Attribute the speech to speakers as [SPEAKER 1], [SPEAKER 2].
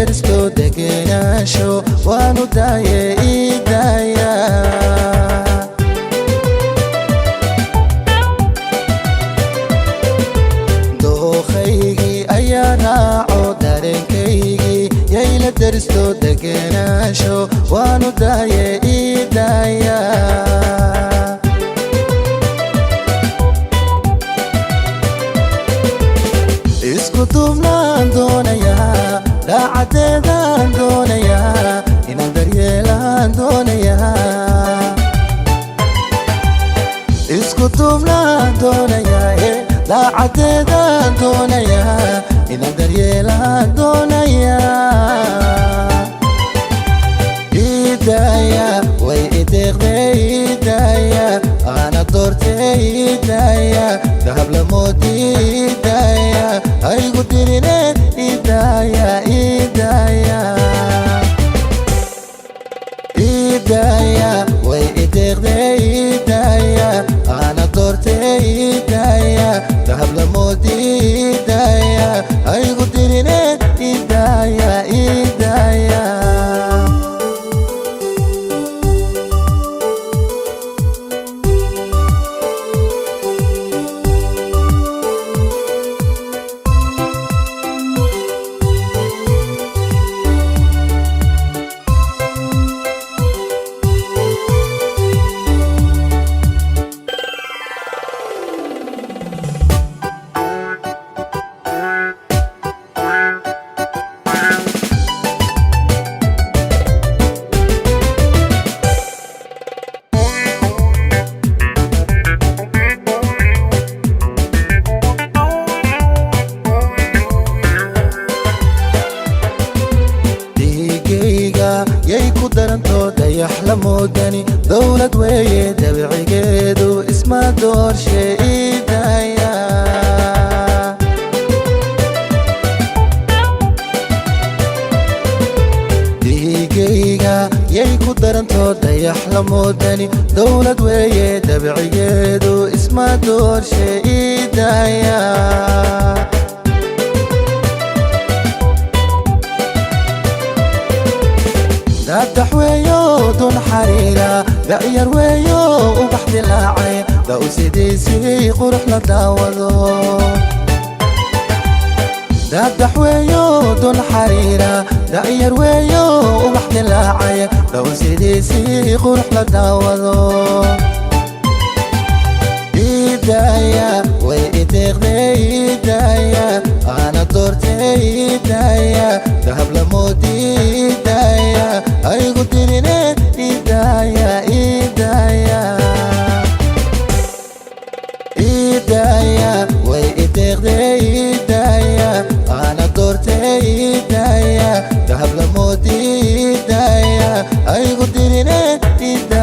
[SPEAKER 1] درستو دقناشو وانو داية إيدايا دوخيغي أيا راعو دارنكيغي يايلا درستو دقناشو وانو داية إيدايا isku duubnaan doonayaa daacadeedaan doonayaa inaan daryeelaan doonayaa isku duubnaan doonayaa daacadeedaan doonayaa inaan daryeelaan doonayaa idaaya way ideeqday idaaya ana doortay idaaya dahab lamoodii idaaya aygu dirine idaaya idaaya idaaya way ideeqday idaaya ana doortay idaaya dahab lamoodii idaaya aygu dirine idaaya idaaya yay ku daranto dayax la moodani dawlad weeye dabcigeedu isma doorshe idaaya dhiigayga yay ku daranto dayax la moodani dawlad weeye dabcigeedu isma doorshe idaaya دحويو دون حريرة دعير ويو وبحد اللاعي داو سيديسي قرح لداوضو دحويو دون حريرة دعير ويو وبحد اللاعي داو سيديسي قرح لداوضو إيدايا وإيديغني إيدايا أنا دورتي إيدايا دهب لمودي إيدايا aygu dirine idaaya idaaya idaaya way ideeqday idaaya ana doortay idaaya dahab lamoodii idaaya aygu dirine idaaya